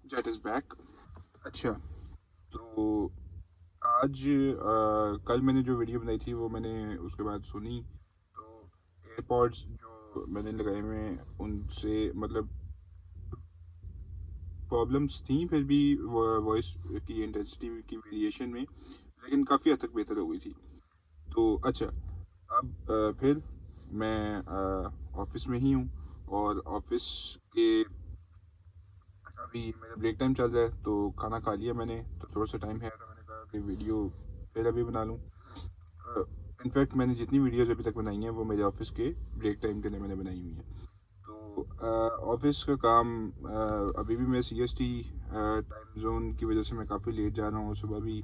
Jet is back. अच्छा, तो आज कल मैंने जो वीडियो बनाई थी वो मैंने उसके बाद सुनी, तो एयरपॉड्स जो मैंने लगाए हुए हैं उनसे मतलब प्रॉब्लम्स थी, फिर भी वॉइस की इंटेंसिटी की वेरिएशन में, लेकिन काफ़ी हद तक बेहतर हो गई थी। तो अच्छा, अब फिर मैं ऑफिस में ही हूँ, और ऑफिस के अभी मेरा ब्रेक टाइम चल रहा है, तो खाना खा लिया मैंने, तो थोड़ा सा टाइम है, तो मैंने कहा कि वीडियो फिर अभी बना लूँ। इनफैक्ट मैंने जितनी वीडियोज़ अभी तक बनाई हैं वो मेरे ऑफिस के ब्रेक टाइम के लिए मैंने बनाई हुई हैं। तो ऑफिस का काम, अभी भी मैं CST टाइम जोन की वजह से मैं काफ़ी लेट जा रहा हूँ, सुबह भी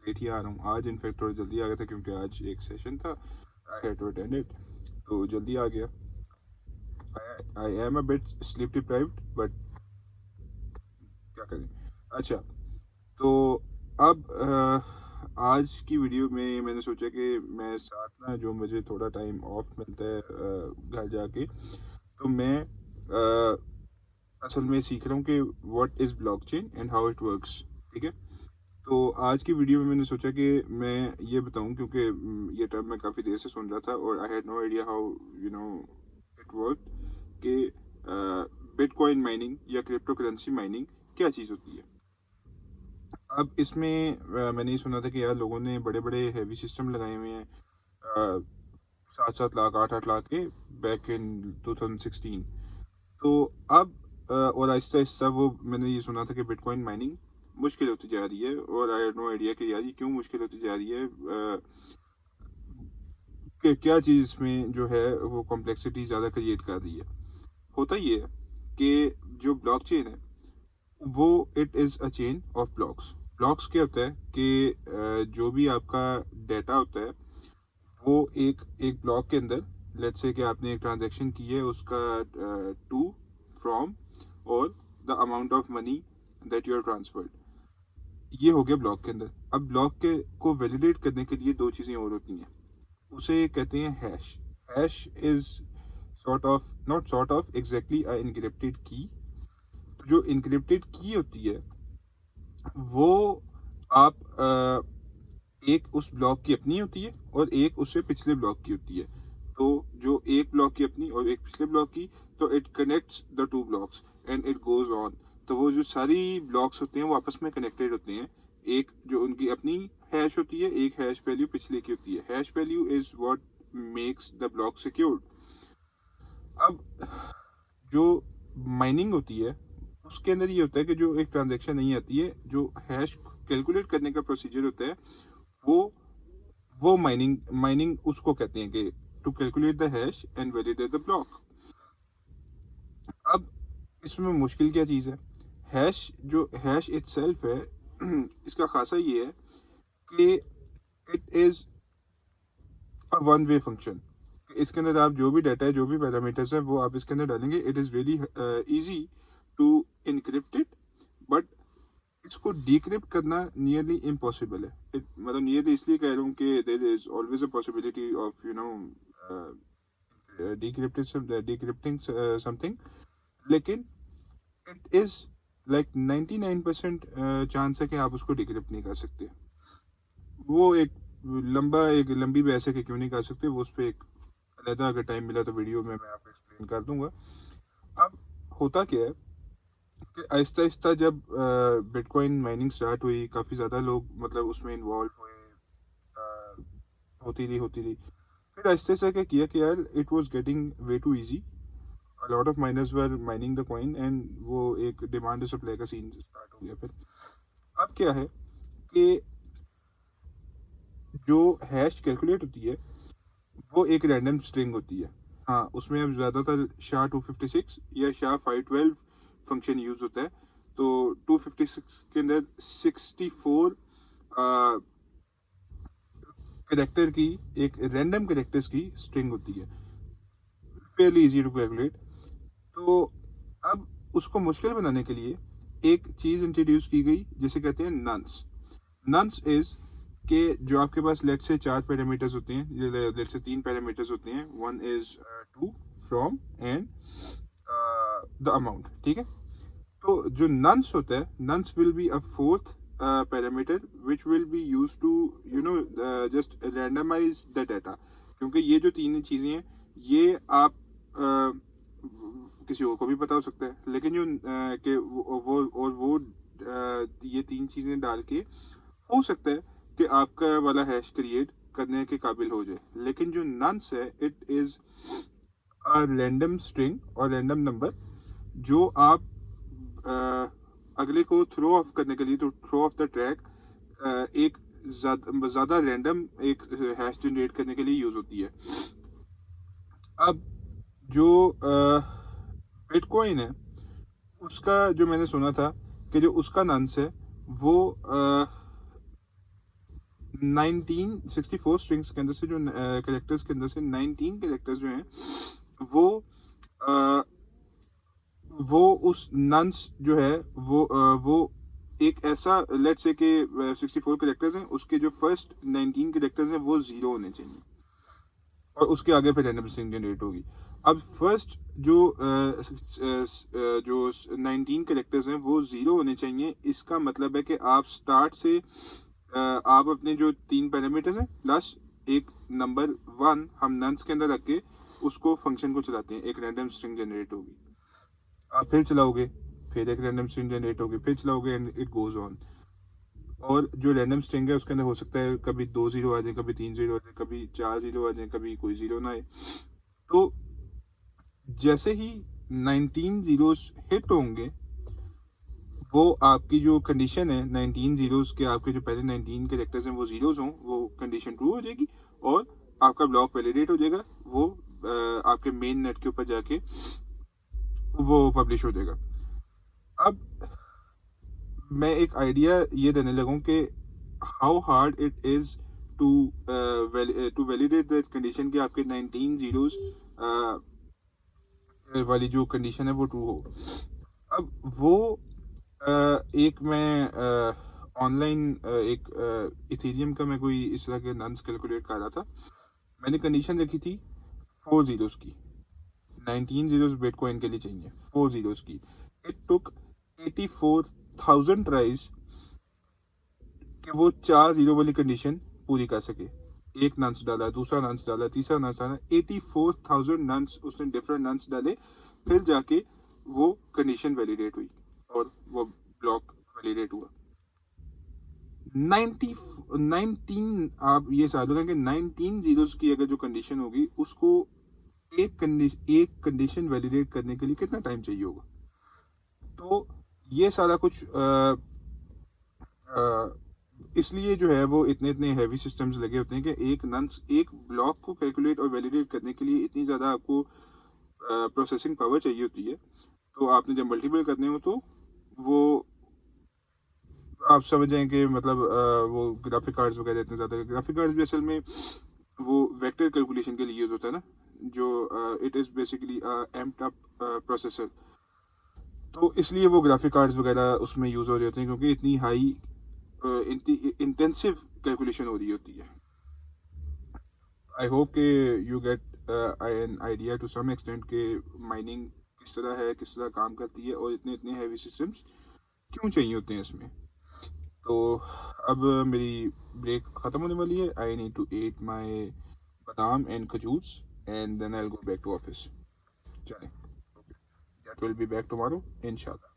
लेट ही आ रहा हूँ। आज इनफैक्ट थोड़ा जल्दी आ गया था क्योंकि आज एक सेशन था, I had to attend it, तो जल्दी आ गया। I am a bit sleep deprived, but क्या करें। अच्छा, तो अब आज की वीडियो में मैंने सोचा कि मैं साथ ना, जो मुझे थोड़ा टाइम ऑफ मिलता है घर जाके, तो मैं असल में सीख रहा हूँ कि what is blockchain and how it works. ठीक है, तो आज की वीडियो में मैंने सोचा कि मैं ये बताऊं, क्योंकि ये टर्म मैं काफ़ी देर से सुन रहा था और I had no idea how you know it work, कि बिटकॉइन माइनिंग या क्रिप्टो करेंसी माइनिंग क्या चीज़ होती है। अब इसमें मैंने ये सुना था कि यार लोगों ने बड़े बड़े हैवी सिस्टम लगाए हुए हैं, 7-7 लाख 8-8 लाख के, बैक इन 2016। तो अब और आहिस्ता आहिस्ता वो मैंने ये सुना था कि बिटकॉइन माइनिंग मुश्किल होती जा रही है, और आई हैड नो आइडिया कि यार ये क्यों मुश्किल होती जा रही है, कि क्या चीज़ इसमें जो है वो कॉम्प्लेक्सिटी ज़्यादा क्रिएट कर रही है। होता ये है कि जो ब्लॉकचेन है वो it is a chain of blocks. Blocks क्या होता है कि जो भी आपका डेटा होता है वो एक एक ब्लॉक के अंदर, लेट्स से कि आपने एक ट्रांजैक्शन की है, उसका टू, फ्रॉम, और the amount of money that you are transferred, ये हो गया ब्लॉक के अंदर। अब ब्लॉक के को वैलिडेट करने के लिए दो चीज़ें और होती हैं, उसे कहते हैं hash. Hash is sort of, not sort of, exactly a encrypted की। जो इनक्रिप्टेड की होती है वो आप एक उस ब्लॉक की अपनी होती है और एक उससे पिछले ब्लॉक की होती है। तो जो एक ब्लॉक की अपनी और एक पिछले ब्लॉक की, तो it connects the two blocks and it goes on. तो वो जो सारी ब्लॉक्स होते हैं वो आपस में कनेक्टेड होते हैं। एक जो उनकी अपनी हैश होती है, एक हैश वैल्यू पिछले की होती है। Hash value is what makes the block secured. अब जो माइनिंग होती है उसके अंदर ये होता है कि जो एक ट्रांजैक्शन नहीं आती है, जो हैश कैलकुलेट करने का प्रोसीजर होता है, वो वो माइनिंग माइनिंग उसको कहते हैं कि to calculate the hash and validate the block. अब इसमें मुश्किल क्या चीज़ है, हैश जो हैश इटसेल्फ है इसका खासा ये है कि it is a one way function. इसके अंदर आप जो भी डाटा है, जो भी पैरामीटर्स है, वो आप इसके अंदर डालेंगे, it is really easy to encrypt it, but इसको डिक्रिप्ट करना नियरली इम्पॉसिबल है। मतलब नियरली इसलिए कह रहा हूँ कि there is always a possibility of decrypting something, लेकिन इट इज लाइक 99% चांस है कि आप उसको डिक्रिप्ट नहीं कर सकते। वो एक लंबी बहस है कि क्यों नहीं कर सकते, वो उस पर एक अलहदा अगर टाइम मिला तो वीडियो में मैं आपको एक्सप्लेन कर दूंगा। अब होता क्या है कि आहिस्ता आहिस्ता जब बिटकॉइन माइनिंग स्टार्ट हुई, काफ़ी ज़्यादा लोग मतलब उसमें इन्वॉल्व हुए, अ, होती रही। फिर आहिस्ता आहिस्ता क्या किया कि यार it was getting way too easy, a lot of miners were mining the coin, and वो एक डिमांड और सप्लाई का सीन स्टार्ट हो गया। फिर अब क्या है कि जो हैश कैलकुलेट होती है वो एक रैंडम स्ट्रिंग होती है। हाँ, उसमें अब ज़्यादातर SHA-256 या SHA-512 फंक्शन यूज़ होता है। तो 256 के अंदर 64 करेक्टर की, एक रैंडम करेक्टर्स की स्ट्रिंग होती है, फेयरली इजी टू कैलकुलेट। तो अब उसको मुश्किल बनाने के लिए एक चीज़ इंट्रोड्यूस की गई जिसे कहते हैं नंस। नंस इज के जो आपके पास लेट से चार पैरामीटर्स होते हैं, लेट से तीन पैरामीटर्स होते हैं, one is to, from, and the amount. ठीक है, तो जो नंस होता है, nonce will be a fourth parameter which will be use to just randomize the data, क्योंकि ये जो तीन चीज़ें हैं ये आप किसी और को भी पता हो सकता है, लेकिन जो कि ये तीन चीज़ें डाल के हो सकता है कि आपका वाला हैश क्रिएट करने के काबिल हो जाए। लेकिन जो नंस है it is a random string और रैंडम नंबर जो आप अगले को थ्रो ऑफ करने के लिए, तो थ्रो ऑफ द ट्रैक एक ज़्यादा रैंडम एक हैश जनरेट करने के लिए यूज़ होती है। अब जो बिटकॉइन है उसका जो मैंने सुना था कि जो उसका नंस है वो 1964 स्ट्रिंग्स के अंदर से, जो कैरेक्टर्स के अंदर से 19 कैरेक्टर्स जो हैं वो उस नंस जो है वो एक ऐसा लेट्स से कि 64 कैरेक्टर्स हैं, उसके जो फर्स्ट 19 कैरेक्टर्स हैं वो जीरो होने चाहिए और उसके आगे फिर रैंडम स्ट्रिंग जनरेट होगी। अब फर्स्ट जो 19 कैरेक्टर्स हैं वो जीरो होने चाहिए। इसका मतलब है कि आप स्टार्ट से आप अपने जो तीन पैरामीटर्स हैं प्लस एक नंबर 1 हम नंस के अंदर रख के उसको फंक्शन को चलाते हैं, एक रैंडम स्ट्रिंग जनरेट होगी। आप फिर चलाओगे, फिर एक रैंडम स्ट्रिंग जनरेट होगी, फिर चलाओगे एंड इट गोज ऑन। और जो रैंडम स्ट्रिंग है उसके अंदर हो सकता है कभी 2 जीरो आ जाए, कभी 3 जीरो आ जाए, कभी 4 जीरो आ जाए, कभी कोई जीरो ना आए। तो जैसे ही 19 जीरोस हिट होंगे, वो आपकी जो कंडीशन है 19 जीरोस के, आपके जो पहले 19 कैरेक्टर्स हैं वो जीरोस हों, वो कंडीशन ट्रू हो जाएगी और आपका ब्लॉक वैलिडेट हो जाएगा। वो आपके मेन नेट के ऊपर जाके वो पब्लिश हो जाएगा। अब मैं एक आइडिया ये देने लगूँ कि how hard it is to validate that condition कि आपके 19 जीरोस वाली जो कंडीशन है वो ट्रू हो। अब वो एक मैं ऑनलाइन एक इथेरियम का मैं कोई इस तरह के नंस कैलकुलेट कर रहा था। मैंने कंडीशन रखी थी 4 जीरोस की, 19 जीरोस बिटकॉइन के लिए चाहिए, 4 जीरोस की। इट टुक 84,000 ट्राइज कि वो 4 जीरो वाली कंडीशन पूरी कर सके। एक नंस डाला, दूसरा नंस डाला, तीसरा नंस डाला, 84,000 नंस उसने डिफरेंट नंस डाले, फिर जाके वो कंडीशन वैलिडेट हुई और वो ब्लॉक वैलिडेट हुआ। 19 आप ये साथ कि 19 जीरोस की अगर जो कंडीशन होगी उसको एक कंडीशन वैलिडेट करने के लिए कितना टाइम चाहिए होगा। तो ये सारा कुछ इसलिए जो है वो इतने इतने हैवी सिस्टम्स लगे होते हैं कि एक ब्लॉक को कैलकुलेट और वैलिडेट करने के लिए इतनी ज़्यादा आपको प्रोसेसिंग पावर चाहिए होती है। तो आपने जब मल्टीपल करने हो तो वो आप समझ जाएं कि मतलब वो ग्राफिक कार्ड्स वगैरह इतने ज़्यादा, ग्राफिक कार्ड्स भी असल में वो वेक्टर कैलकुलेशन के लिए यूज़ होता है ना, जो it is basically amped up processor. तो इसलिए वो ग्राफिक कार्ड्स वगैरह उसमें यूज़ हो रहे होते हैं क्योंकि इतनी हाई इंटेंसिव कैलकुलेशन हो रही होती है। आई होप कि you get an idea to some extent के माइनिंग किस तरह है, किस तरह काम करती है और इतने इतने हैवी सिस्टम्स क्यों चाहिए होते हैं इसमें। तो अब मेरी ब्रेक ख़त्म होने वाली है। I need to eat my बादाम एंड खजूर्स and then I will go back to office. चलें, that will be back tomorrow इंशाल्लाह।